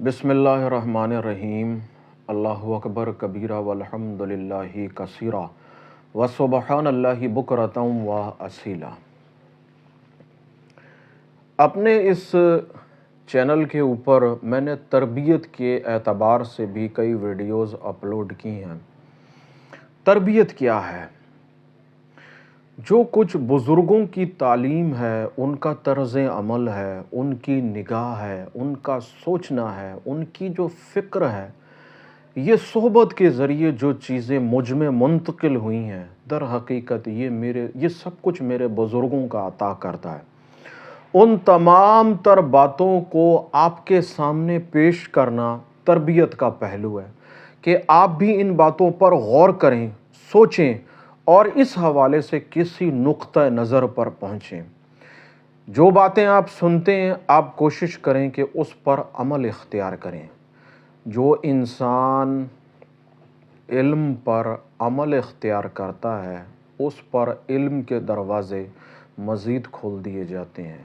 بسم اللہ الرحمن الرحیم۔ اللہ اکبر کبیرہ والحمد للہ کثیرہ وسبحان اللہ بکرۃ و اصیلا۔ اپنے اس چینل کے اوپر میں نے تربیت کے اعتبار سے بھی کئی ویڈیوز اپلوڈ کی ہیں۔ تربیت کیا ہے؟ جو کچھ بزرگوں کی تعلیم ہے، ان کا طرز عمل ہے، ان کی نگاہ ہے، ان کا سوچنا ہے، ان کی جو فکر ہے، یہ صحبت کے ذریعے جو چیزیں مجھ میں منتقل ہوئی ہیں، در حقیقت یہ سب کچھ میرے بزرگوں کا عطا کرتا ہے۔ ان تمام تر باتوں کو آپ کے سامنے پیش کرنا تربیت کا پہلو ہے کہ آپ بھی ان باتوں پر غور کریں، سوچیں اور اس حوالے سے کسی نقطہ نظر پر پہنچیں۔ جو باتیں آپ سنتے ہیں، آپ کوشش کریں کہ اس پر عمل اختیار کریں۔ جو انسان علم پر عمل اختیار کرتا ہے، اس پر علم کے دروازے مزید کھول دیے جاتے ہیں۔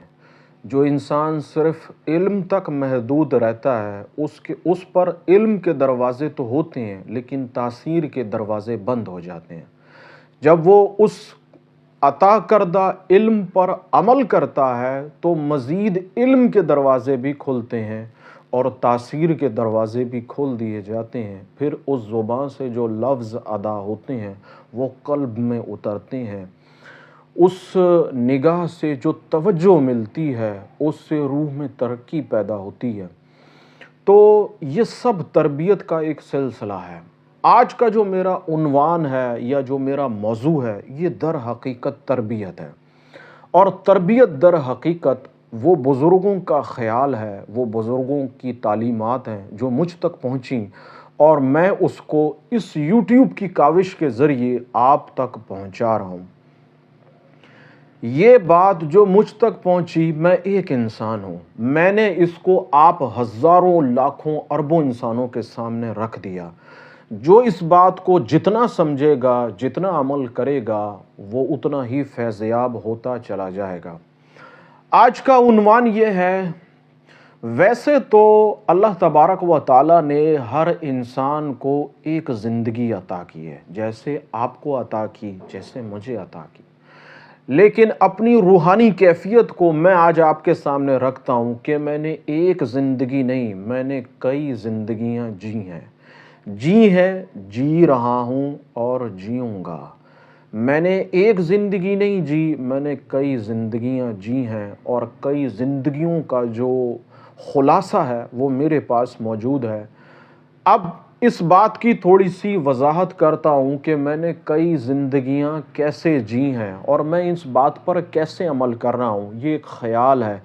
جو انسان صرف علم تک محدود رہتا ہے، اس پر علم کے دروازے تو ہوتے ہیں لیکن تاثیر کے دروازے بند ہو جاتے ہیں۔ جب وہ اس عطا کردہ علم پر عمل کرتا ہے تو مزید علم کے دروازے بھی کھلتے ہیں اور تاثیر کے دروازے بھی کھول دیے جاتے ہیں۔ پھر اس زبان سے جو لفظ ادا ہوتے ہیں وہ قلب میں اترتے ہیں۔ اس نگاہ سے جو توجہ ملتی ہے، اس سے روح میں ترقی پیدا ہوتی ہے۔ تو یہ سب تربیت کا ایک سلسلہ ہے۔ آج کا جو میرا عنوان ہے یا جو میرا موضوع ہے، یہ در حقیقت تربیت ہے۔ اور تربیت در حقیقت وہ بزرگوں کا خیال ہے، وہ بزرگوں کی تعلیمات ہیں جو مجھ تک پہنچیں، اور میں اس کو اس یوٹیوب کی کاوش کے ذریعے آپ تک پہنچا رہا ہوں۔ یہ بات جو مجھ تک پہنچی، میں ایک انسان ہوں، میں نے اس کو آپ ہزاروں لاکھوں اربوں انسانوں کے سامنے رکھ دیا۔ جو اس بات کو جتنا سمجھے گا، جتنا عمل کرے گا، وہ اتنا ہی فیضیاب ہوتا چلا جائے گا۔ آج کا عنوان یہ ہے، ویسے تو اللہ تبارک و تعالیٰ نے ہر انسان کو ایک زندگی عطا کی ہے، جیسے آپ کو عطا کی، جیسے مجھے عطا کی، لیکن اپنی روحانی کیفیت کو میں آج آپ کے سامنے رکھتا ہوں کہ میں نے ایک زندگی نہیں، میں نے کئی زندگیاں جی ہیں، جی رہا ہوں اور جیوں گا۔ میں نے ایک زندگی نہیں جی، میں نے کئی زندگیاں جی ہیں، اور کئی زندگیوں کا جو خلاصہ ہے وہ میرے پاس موجود ہے۔ اب اس بات کی تھوڑی سی وضاحت کرتا ہوں کہ میں نے کئی زندگیاں کیسے جی ہیں اور میں اس بات پر کیسے عمل کر رہا ہوں۔ یہ ایک خیال ہے،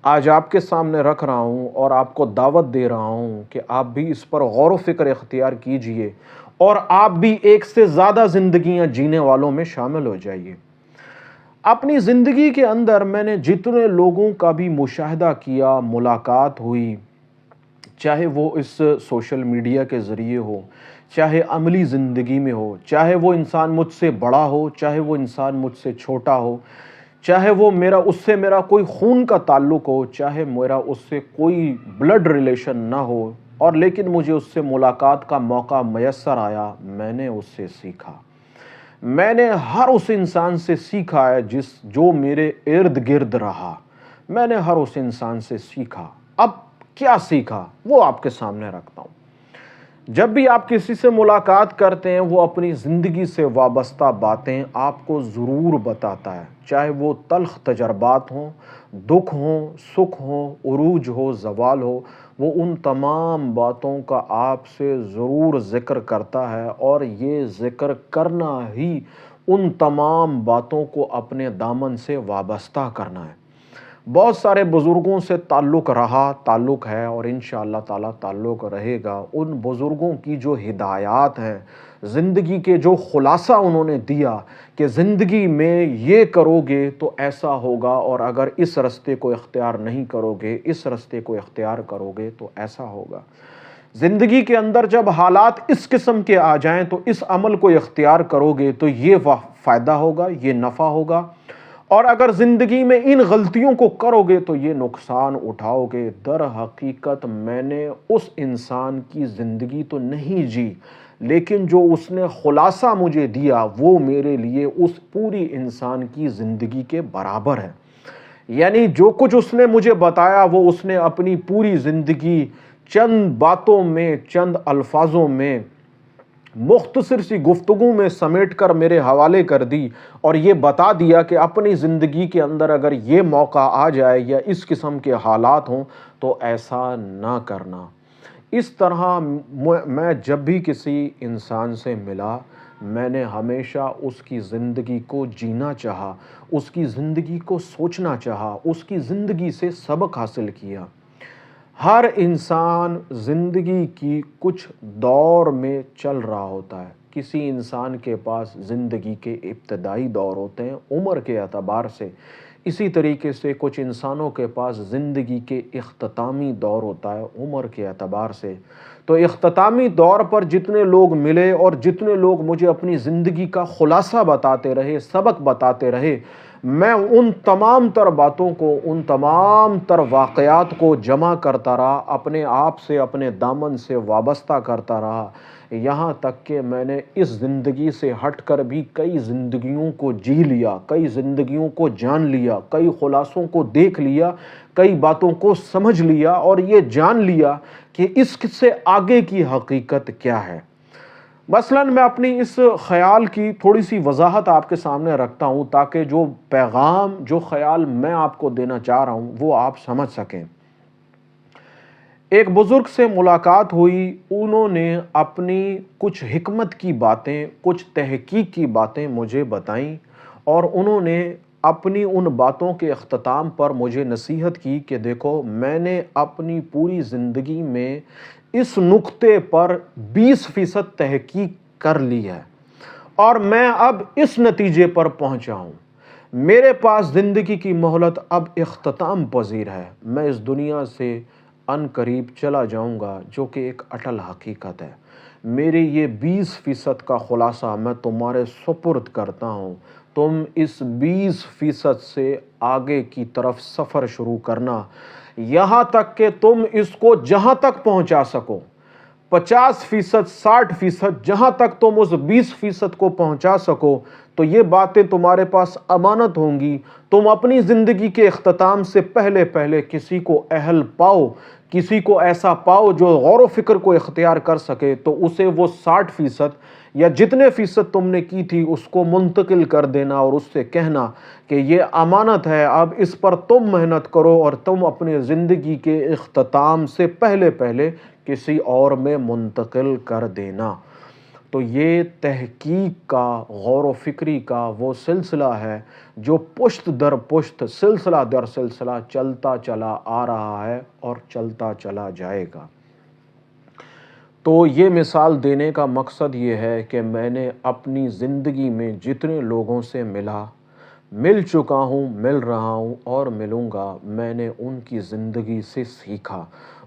آج آپ کے سامنے رکھ رہا ہوں اور آپ کو دعوت دے رہا ہوں کہ آپ بھی اس پر غور و فکر اختیار کیجئے اور آپ بھی ایک سے زیادہ زندگیاں جینے والوں میں شامل ہو جائیے۔ اپنی زندگی کے اندر میں نے جتنے لوگوں کا بھی مشاہدہ کیا، ملاقات ہوئی، چاہے وہ اس سوشل میڈیا کے ذریعے ہو، چاہے عملی زندگی میں ہو، چاہے وہ انسان مجھ سے بڑا ہو، چاہے وہ انسان مجھ سے چھوٹا ہو، چاہے وہ اس سے میرا کوئی خون کا تعلق ہو، چاہے میرا اس سے کوئی بلڈ ریلیشن نہ ہو، اور لیکن مجھے اس سے ملاقات کا موقع میسر آیا، میں نے اس سے سیکھا۔ میں نے ہر اس انسان سے سیکھا ہے جو میرے ارد گرد رہا۔ میں نے ہر اس انسان سے سیکھا۔ اب کیا سیکھا وہ آپ کے سامنے رکھتا ہوں۔ جب بھی آپ کسی سے ملاقات کرتے ہیں، وہ اپنی زندگی سے وابستہ باتیں آپ کو ضرور بتاتا ہے، چاہے وہ تلخ تجربات ہوں، دکھ ہوں، سکھ ہوں، عروج ہو، زوال ہو، وہ ان تمام باتوں کا آپ سے ضرور ذکر کرتا ہے، اور یہ ذکر کرنا ہی ان تمام باتوں کو اپنے دامن سے وابستہ کرنا ہے۔ بہت سارے بزرگوں سے تعلق رہا، تعلق ہے، اور انشاءاللہ تعالیٰ تعلق رہے گا۔ ان بزرگوں کی جو ہدایات ہیں، زندگی کے جو خلاصہ انہوں نے دیا کہ زندگی میں یہ کرو گے تو ایسا ہوگا، اور اگر اس رستے کو اختیار نہیں کرو گے، اس رستے کو اختیار کرو گے تو ایسا ہوگا۔ زندگی کے اندر جب حالات اس قسم کے آ جائیں تو اس عمل کو اختیار کرو گے تو یہ فائدہ ہوگا، یہ نفع ہوگا، اور اگر زندگی میں ان غلطیوں کو کرو گے تو یہ نقصان اٹھاؤ گے۔ در حقیقت میں نے اس انسان کی زندگی تو نہیں جی، لیکن جو اس نے خلاصہ مجھے دیا وہ میرے لیے اس پوری انسان کی زندگی کے برابر ہے۔ یعنی جو کچھ اس نے مجھے بتایا وہ اس نے اپنی پوری زندگی چند باتوں میں، چند الفاظوں میں، مختصر سی گفتگو میں سمیٹ کر میرے حوالے کر دی، اور یہ بتا دیا کہ اپنی زندگی کے اندر اگر یہ موقع آ جائے یا اس قسم کے حالات ہوں تو ایسا نہ کرنا۔ اس طرح میں جب بھی کسی انسان سے ملا، میں نے ہمیشہ اس کی زندگی کو جینا چاہا، اس کی زندگی کو سوچنا چاہا، اس کی زندگی سے سبق حاصل کیا۔ ہر انسان زندگی کی کچھ دور میں چل رہا ہوتا ہے۔ کسی انسان کے پاس زندگی کے ابتدائی دور ہوتے ہیں عمر کے اعتبار سے، اسی طریقے سے کچھ انسانوں کے پاس زندگی کے اختتامی دور ہوتا ہے عمر کے اعتبار سے۔ تو اختتامی دور پر جتنے لوگ ملے اور جتنے لوگ مجھے اپنی زندگی کا خلاصہ بتاتے رہے، سبق بتاتے رہے، میں ان تمام تر باتوں کو، ان تمام تر واقعات کو جمع کرتا رہا، اپنے آپ سے، اپنے دامن سے وابستہ کرتا رہا، یہاں تک کہ میں نے اس زندگی سے ہٹ کر بھی کئی زندگیوں کو جی لیا، کئی زندگیوں کو جان لیا، کئی خلاصوں کو دیکھ لیا، کئی باتوں کو سمجھ لیا، اور یہ جان لیا کہ اس سے آگے کی حقیقت کیا ہے۔ مثلاً میں اپنی اس خیال کی تھوڑی سی وضاحت آپ کے سامنے رکھتا ہوں تاکہ جو پیغام، جو خیال میں آپ کو دینا چاہ رہا ہوں وہ آپ سمجھ سکیں۔ ایک بزرگ سے ملاقات ہوئی، انہوں نے اپنی کچھ حکمت کی باتیں، کچھ تحقیق کی باتیں مجھے بتائیں، اور انہوں نے اپنی ان باتوں کے اختتام پر مجھے نصیحت کی کہ دیکھو، میں نے اپنی پوری زندگی میں اس نقطے پر 20% تحقیق کر لی ہے، اور میں اب اس نتیجے پر پہنچا ہوں۔ میرے پاس زندگی کی مہلت اب اختتام پذیر ہے، میں اس دنیا سے ان قریب چلا جاؤں گا، جو کہ ایک اٹل حقیقت ہے۔ میری یہ 20% کا خلاصہ میں تمہارے سپرد کرتا ہوں، تم اس 20% سے آگے کی طرف سفر شروع کرنا، یہاں تک کہ تم اس کو جہاں تک پہنچا سکو، 50%، 60%، جہاں تک تم اس 20% کو پہنچا سکو، تو یہ باتیں تمہارے پاس امانت ہوں گی۔ تم اپنی زندگی کے اختتام سے پہلے پہلے کسی کو اہل پاؤ، کسی کو ایسا پاؤ جو غور و فکر کو اختیار کر سکے، تو اسے وہ 60% یا جتنے فیصد تم نے کی تھی اس کو منتقل کر دینا، اور اس سے کہنا کہ یہ امانت ہے، اب اس پر تم محنت کرو، اور تم اپنے زندگی کے اختتام سے پہلے پہلے کسی اور میں منتقل کر دینا۔ تو یہ تحقیق کا، غور و فکری کا وہ سلسلہ ہے جو پشت در پشت، سلسلہ در سلسلہ چلتا چلا آ رہا ہے اور چلتا چلا جائے گا۔ تو یہ مثال دینے کا مقصد یہ ہے کہ میں نے اپنی زندگی میں جتنے لوگوں سے مل چکا ہوں، مل رہا ہوں اور ملوں گا، میں نے ان کی زندگی سے سیکھا،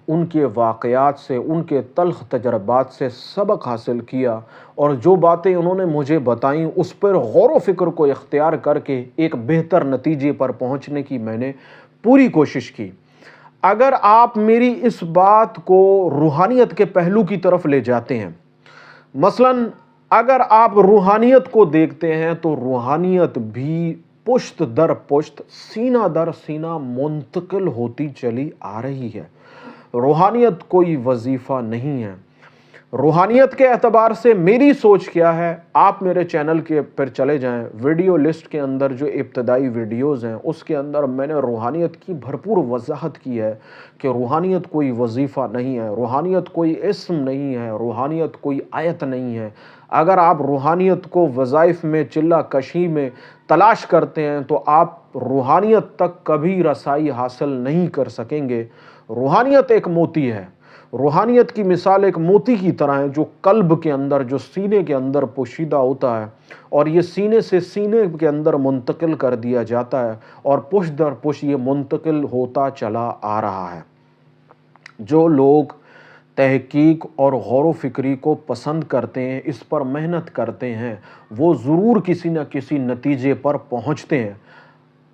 ان کے واقعات سے، ان کے تلخ تجربات سے سبق حاصل کیا، اور جو باتیں انہوں نے مجھے بتائیں اس پر غور و فکر کو اختیار کر کے ایک بہتر نتیجے پر پہنچنے کی میں نے پوری کوشش کی۔ اگر آپ میری اس بات کو روحانیت کے پہلو کی طرف لے جاتے ہیں، مثلاً اگر آپ روحانیت کو دیکھتے ہیں تو روحانیت بھی پشت در پشت، سینہ در سینہ منتقل ہوتی چلی آ رہی ہے۔ روحانیت کوئی وظیفہ نہیں ہے۔ روحانیت کے اعتبار سے میری سوچ کیا ہے، آپ میرے چینل کے پر چلے جائیں، ویڈیو لسٹ کے اندر جو ابتدائی ویڈیوز ہیں اس کے اندر میں نے روحانیت کی بھرپور وضاحت کی ہے کہ روحانیت کوئی وظیفہ نہیں ہے، روحانیت کوئی اسم نہیں ہے، روحانیت کوئی آیت نہیں ہے۔ اگر آپ روحانیت کو وظائف میں، چلہ کشی میں تلاش کرتے ہیں تو آپ روحانیت تک کبھی رسائی حاصل نہیں کر سکیں گے۔ روحانیت ایک موتی ہے، روحانیت کی مثال ایک موتی کی طرح ہے جو قلب کے اندر، جو سینے کے اندر پوشیدہ ہوتا ہے، اور یہ سینے سے سینے کے اندر منتقل کر دیا جاتا ہے، اور پشت در پشت یہ منتقل ہوتا چلا آ رہا ہے۔ جو لوگ تحقیق اور غور و فکری کو پسند کرتے ہیں، اس پر محنت کرتے ہیں، وہ ضرور کسی نہ کسی نتیجے پر پہنچتے ہیں۔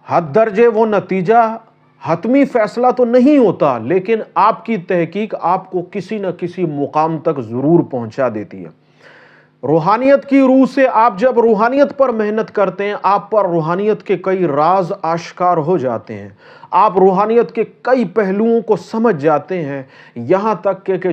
حد درجے وہ نتیجہ حتمی فیصلہ تو نہیں ہوتا، لیکن آپ کی تحقیق آپ کو کسی نہ کسی مقام تک ضرور پہنچا دیتی ہے۔ روحانیت کی روح سے آپ جب روحانیت پر محنت کرتے ہیں، آپ پر روحانیت کے کئی راز آشکار ہو جاتے ہیں، آپ روحانیت کے کئی پہلوؤں کو سمجھ جاتے ہیں، یہاں تک کہ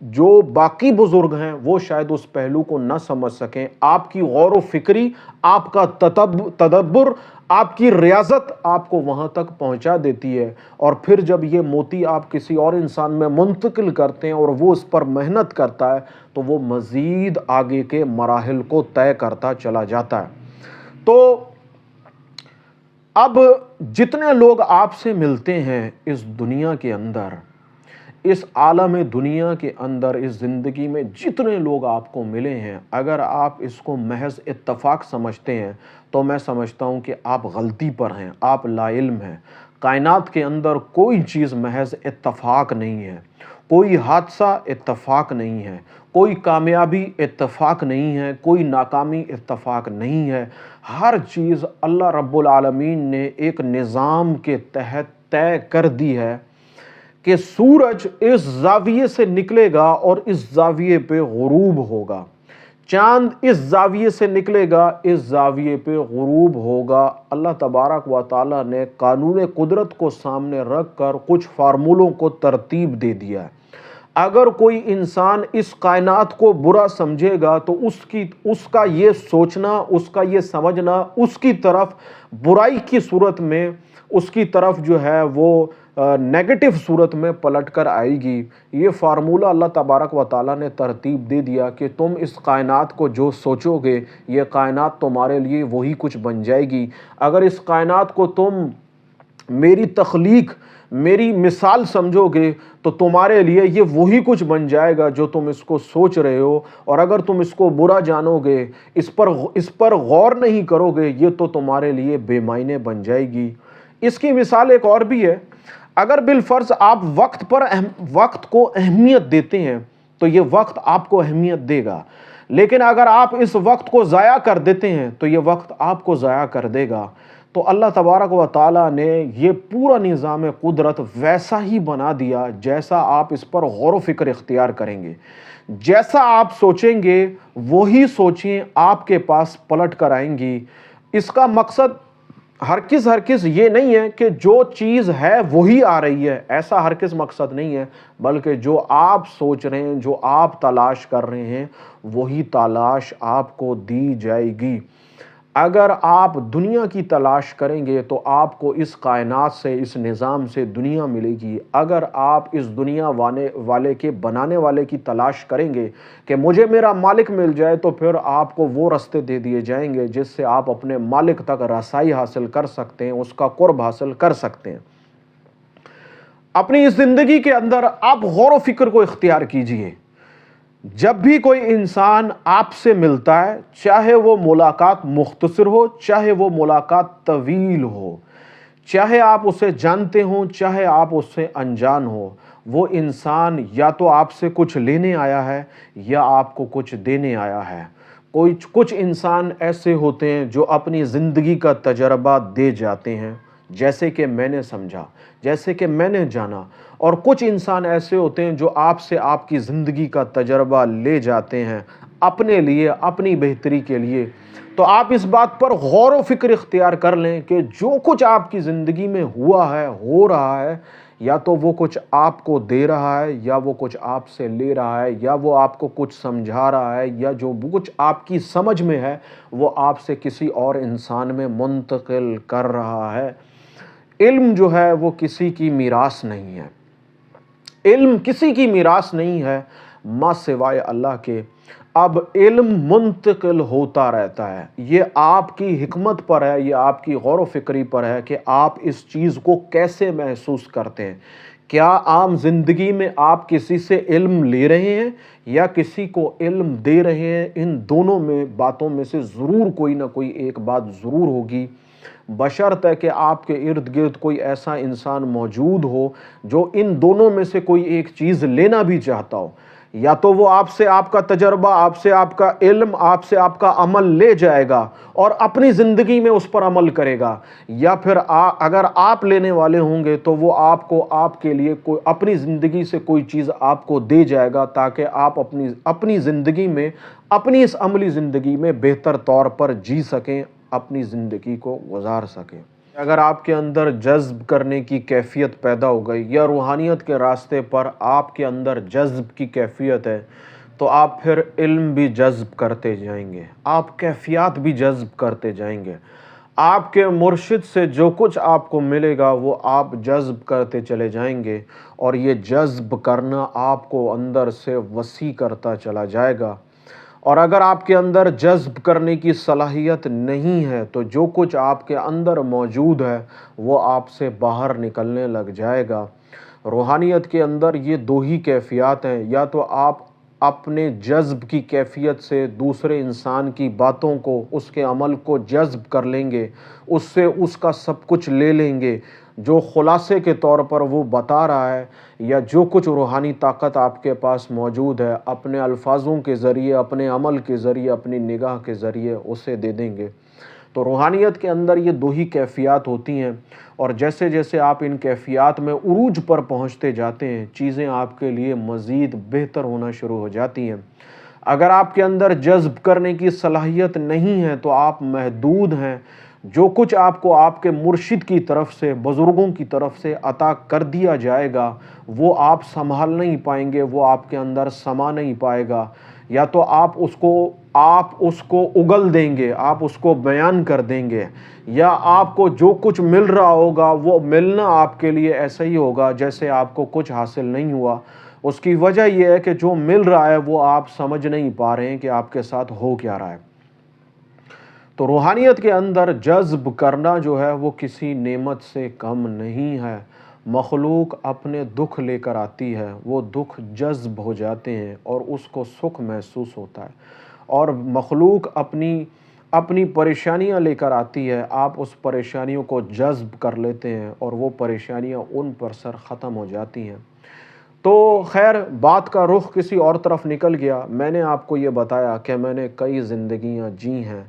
جو باقی بزرگ ہیں وہ شاید اس پہلو کو نہ سمجھ سکیں۔ آپ کی غور و فکری، آپ کا تدبر، آپ کی ریاضت آپ کو وہاں تک پہنچا دیتی ہے، اور پھر جب یہ موتی آپ کسی اور انسان میں منتقل کرتے ہیں اور وہ اس پر محنت کرتا ہے تو وہ مزید آگے کے مراحل کو طے کرتا چلا جاتا ہے۔ تو اب جتنے لوگ آپ سے ملتے ہیں اس دنیا کے اندر، اس عالم دنیا کے اندر، اس زندگی میں جتنے لوگ آپ کو ملے ہیں، اگر آپ اس کو محض اتفاق سمجھتے ہیں تو میں سمجھتا ہوں کہ آپ غلطی پر ہیں، آپ لا علم ہیں۔ کائنات کے اندر کوئی چیز محض اتفاق نہیں ہے، کوئی حادثہ اتفاق نہیں ہے، کوئی کامیابی اتفاق نہیں ہے، کوئی ناکامی اتفاق نہیں ہے۔ ہر چیز اللہ رب العالمین نے ایک نظام کے تحت طے کر دی ہے کہ سورج اس زاویے سے نکلے گا اور اس زاویے پہ غروب ہوگا، چاند اس زاویے سے نکلے گا، اس زاویے پہ غروب ہوگا۔ اللہ تبارک و تعالیٰ نے قانون قدرت کو سامنے رکھ کر کچھ فارمولوں کو ترتیب دے دیا ہے۔ اگر کوئی انسان اس کائنات کو برا سمجھے گا تو اس کا یہ سوچنا، اس کا یہ سمجھنا اس کی طرف برائی کی صورت میں، اس کی طرف جو ہے وہ نیگیٹو صورت میں پلٹ کر آئے گی۔ یہ فارمولہ اللہ تبارک و تعالیٰ نے ترتیب دے دیا کہ تم اس کائنات کو جو سوچو گے، یہ کائنات تمہارے لیے وہی کچھ بن جائے گی۔ اگر اس کائنات کو تم میری تخلیق، میری مثال سمجھو گے تو تمہارے لیے یہ وہی کچھ بن جائے گا جو تم اس کو سوچ رہے ہو، اور اگر تم اس کو برا جانو گے، اس پر غور نہیں کرو گے، یہ تو تمہارے لیے بے معنی بن جائے گی۔ اس کی مثال ایک اور بھی ہے۔ اگر بالفرض آپ وقت کو اہمیت دیتے ہیں تو یہ وقت آپ کو اہمیت دے گا، لیکن اگر آپ اس وقت کو ضائع کر دیتے ہیں تو یہ وقت آپ کو ضائع کر دے گا۔ تو اللہ تبارک و تعالیٰ نے یہ پورا نظام قدرت ویسا ہی بنا دیا جیسا آپ اس پر غور و فکر اختیار کریں گے، جیسا آپ سوچیں گے وہی سوچیں آپ کے پاس پلٹ کر آئیں گی۔ اس کا مقصد ہرگز یہ نہیں ہے کہ جو چیز ہے وہی آ رہی ہے، ایسا ہرگز مقصد نہیں ہے، بلکہ جو آپ سوچ رہے ہیں، جو آپ تلاش کر رہے ہیں، وہی تلاش آپ کو دی جائے گی۔ اگر آپ دنیا کی تلاش کریں گے تو آپ کو اس کائنات سے، اس نظام سے دنیا ملے گی۔ اگر آپ اس دنیا والے کے بنانے والے کی تلاش کریں گے کہ مجھے میرا مالک مل جائے، تو پھر آپ کو وہ رستے دے دیے جائیں گے جس سے آپ اپنے مالک تک رسائی حاصل کر سکتے ہیں، اس کا قرب حاصل کر سکتے ہیں۔ اپنی اس زندگی کے اندر آپ غور و فکر کو اختیار کیجئے۔ جب بھی کوئی انسان آپ سے ملتا ہے، چاہے وہ ملاقات مختصر ہو، چاہے وہ ملاقات طویل ہو، چاہے آپ اسے جانتے ہوں، چاہے آپ اس سے انجان ہو، وہ انسان یا تو آپ سے کچھ لینے آیا ہے یا آپ کو کچھ دینے آیا ہے۔ کچھ انسان ایسے ہوتے ہیں جو اپنی زندگی کا تجربہ دے جاتے ہیں، جیسے کہ میں نے سمجھا، جیسے کہ میں نے جانا، اور کچھ انسان ایسے ہوتے ہیں جو آپ سے آپ کی زندگی کا تجربہ لے جاتے ہیں اپنے لیے، اپنی بہتری کے لیے۔ تو آپ اس بات پر غور و فکر اختیار کر لیں کہ جو کچھ آپ کی زندگی میں ہوا ہے، ہو رہا ہے، یا تو وہ کچھ آپ کو دے رہا ہے، یا وہ کچھ آپ سے لے رہا ہے، یا وہ آپ کو کچھ سمجھا رہا ہے، یا جو کچھ آپ کی سمجھ میں ہے وہ آپ سے کسی اور انسان میں منتقل کر رہا ہے۔ علم جو ہے وہ کسی کی میراث نہیں ہے، علم کسی کی میراث نہیں ہے ماں سوائے اللہ کے۔ اب علم منتقل ہوتا رہتا ہے، یہ آپ کی حکمت پر ہے، یہ آپ کی غور و فکری پر ہے کہ آپ اس چیز کو کیسے محسوس کرتے ہیں۔ کیا عام زندگی میں آپ کسی سے علم لے رہے ہیں یا کسی کو علم دے رہے ہیں؟ ان دونوں میں باتوں میں سے ضرور کوئی نہ کوئی ایک بات ضرور ہوگی، بشرط ہے کہ آپ کے ارد گرد کوئی ایسا انسان موجود ہو جو ان دونوں میں سے کوئی ایک چیز لینا بھی چاہتا ہو۔ یا تو وہ آپ سے آپ کا تجربہ، آپ سے آپ کا علم، آپ سے آپ کا عمل لے جائے گا اور اپنی زندگی میں اس پر عمل کرے گا، یا پھر اگر آپ لینے والے ہوں گے تو وہ آپ کو آپ کے لیے کوئی اپنی زندگی سے کوئی چیز آپ کو دے جائے گا، تاکہ آپ اپنی زندگی میں، اپنی اس عملی زندگی میں بہتر طور پر جی سکیں، اپنی زندگی کو گزار سکیں۔ اگر آپ کے اندر جذب کرنے کی کیفیت پیدا ہو گئی، یا روحانیت کے راستے پر آپ کے اندر جذب کی کیفیت ہے، تو آپ پھر علم بھی جذب کرتے جائیں گے، آپ کیفیات بھی جذب کرتے جائیں گے۔ آپ کے مرشد سے جو کچھ آپ کو ملے گا وہ آپ جذب کرتے چلے جائیں گے، اور یہ جذب کرنا آپ کو اندر سے وسیع کرتا چلا جائے گا۔ اور اگر آپ کے اندر جذب کرنے کی صلاحیت نہیں ہے تو جو کچھ آپ کے اندر موجود ہے وہ آپ سے باہر نکلنے لگ جائے گا۔ روحانیت کے اندر یہ دو ہی کیفیات ہیں، یا تو آپ اپنے جذب کی کیفیت سے دوسرے انسان کی باتوں کو، اس کے عمل کو جذب کر لیں گے، اس سے اس کا سب کچھ لے لیں گے جو خلاصے کے طور پر وہ بتا رہا ہے، یا جو کچھ روحانی طاقت آپ کے پاس موجود ہے اپنے الفاظوں کے ذریعے، اپنے عمل کے ذریعے، اپنی نگاہ کے ذریعے اسے دے دیں گے۔ تو روحانیت کے اندر یہ دو ہی کیفیات ہوتی ہیں، اور جیسے جیسے آپ ان کیفیات میں عروج پر پہنچتے جاتے ہیں، چیزیں آپ کے لیے مزید بہتر ہونا شروع ہو جاتی ہیں۔ اگر آپ کے اندر جذب کرنے کی صلاحیت نہیں ہے تو آپ محدود ہیں، جو کچھ آپ کو آپ کے مرشد کی طرف سے، بزرگوں کی طرف سے عطا کر دیا جائے گا وہ آپ سنبھال نہیں پائیں گے، وہ آپ کے اندر سما نہیں پائے گا، یا تو آپ اس کو اگل دیں گے، آپ اس کو بیان کر دیں گے، یا آپ کو جو کچھ مل رہا ہوگا وہ ملنا آپ کے لیے ایسا ہی ہوگا جیسے آپ کو کچھ حاصل نہیں ہوا۔ اس کی وجہ یہ ہے کہ جو مل رہا ہے وہ آپ سمجھ نہیں پا رہے ہیں کہ آپ کے ساتھ ہو کیا رہا ہے۔ تو روحانیت کے اندر جذب کرنا جو ہے وہ کسی نعمت سے کم نہیں ہے۔ مخلوق اپنے دکھ لے کر آتی ہے، وہ دکھ جذب ہو جاتے ہیں اور اس کو سکھ محسوس ہوتا ہے، اور مخلوق اپنی پریشانیاں لے کر آتی ہے، آپ اس پریشانیوں کو جذب کر لیتے ہیں اور وہ پریشانیاں ان پر سر ختم ہو جاتی ہیں۔ تو خیر، بات کا رخ کسی اور طرف نکل گیا۔ میں نے آپ کو یہ بتایا کہ میں نے کئی زندگیاں جی ہیں۔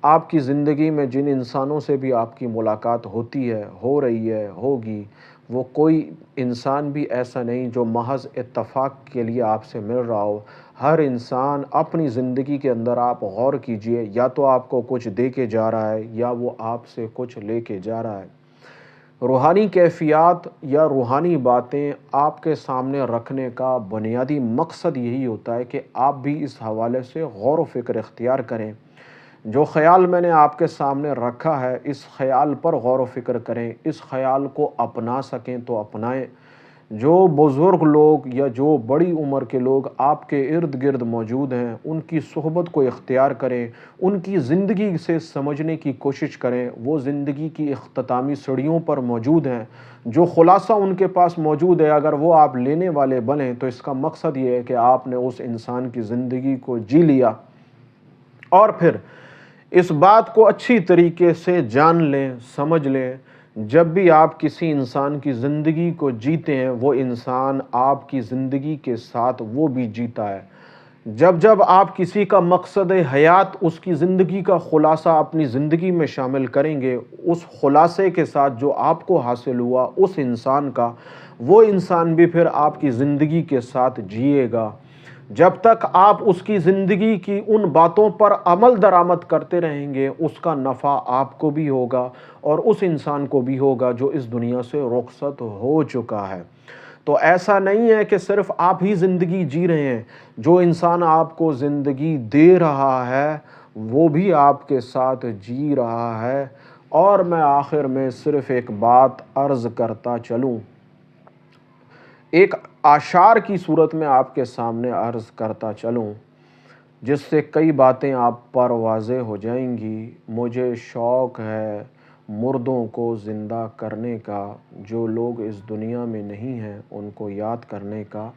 آپ کی زندگی میں جن انسانوں سے بھی آپ کی ملاقات ہوتی ہے، ہو رہی ہے، ہوگی، وہ کوئی انسان بھی ایسا نہیں جو محض اتفاق کے لیے آپ سے مل رہا ہو۔ ہر انسان اپنی زندگی کے اندر، آپ غور کیجئے، یا تو آپ کو کچھ دے کے جا رہا ہے یا وہ آپ سے کچھ لے کے جا رہا ہے۔ روحانی کیفیات یا روحانی باتیں آپ کے سامنے رکھنے کا بنیادی مقصد یہی ہوتا ہے کہ آپ بھی اس حوالے سے غور و فکر اختیار کریں۔ جو خیال میں نے آپ کے سامنے رکھا ہے اس خیال پر غور و فکر کریں، اس خیال کو اپنا سکیں تو اپنائیں۔ جو بزرگ لوگ یا جو بڑی عمر کے لوگ آپ کے ارد گرد موجود ہیں ان کی صحبت کو اختیار کریں، ان کی زندگی سے سمجھنے کی کوشش کریں۔ وہ زندگی کی اختتامی سڑیوں پر موجود ہیں، جو خلاصہ ان کے پاس موجود ہے اگر وہ آپ لینے والے بنیں تو اس کا مقصد یہ ہے کہ آپ نے اس انسان کی زندگی کو جی لیا۔ اور پھر اس بات کو اچھی طریقے سے جان لیں، سمجھ لیں، جب بھی آپ کسی انسان کی زندگی کو جیتے ہیں وہ انسان آپ کی زندگی کے ساتھ وہ بھی جیتا ہے۔ جب آپ کسی کا مقصد حیات، اس کی زندگی کا خلاصہ اپنی زندگی میں شامل کریں گے، اس خلاصے کے ساتھ جو آپ کو حاصل ہوا اس انسان کا، وہ انسان بھی پھر آپ کی زندگی کے ساتھ جیے گا۔ جب تک آپ اس کی زندگی کی ان باتوں پر عمل درآمد کرتے رہیں گے اس کا نفع آپ کو بھی ہوگا اور اس انسان کو بھی ہوگا جو اس دنیا سے رخصت ہو چکا ہے۔ تو ایسا نہیں ہے کہ صرف آپ ہی زندگی جی رہے ہیں، جو انسان آپ کو زندگی دے رہا ہے وہ بھی آپ کے ساتھ جی رہا ہے۔ اور میں آخر میں صرف ایک بات عرض کرتا چلوں، ایک اشعار کی صورت میں آپ کے سامنے عرض کرتا چلوں، جس سے کئی باتیں آپ پر واضح ہو جائیں گی۔ مجھے شوق ہے مردوں کو زندہ کرنے کا، جو لوگ اس دنیا میں نہیں ہیں ان کو یاد کرنے کا۔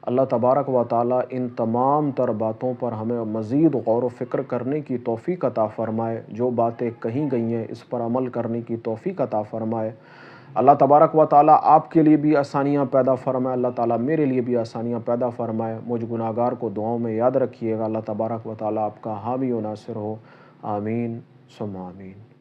اللہ تبارک و تعالیٰ ان تمام تر باتوں پر ہمیں مزید غور و فکر کرنے کی توفیق عطا فرمائے، جو باتیں کہی گئی ہیں اس پر عمل کرنے کی توفیق عطا فرمائے۔ اللہ تبارک و تعالیٰ آپ کے لیے بھی آسانیاں پیدا فرمائے، اللہ تعالیٰ میرے لیے بھی آسانیاں پیدا فرمائے۔ مجھ گناہگار کو دعاؤں میں یاد رکھیے گا۔ اللہ تبارک و تعالیٰ آپ کا حامی و ناصر ہو، آمین ثم آمین۔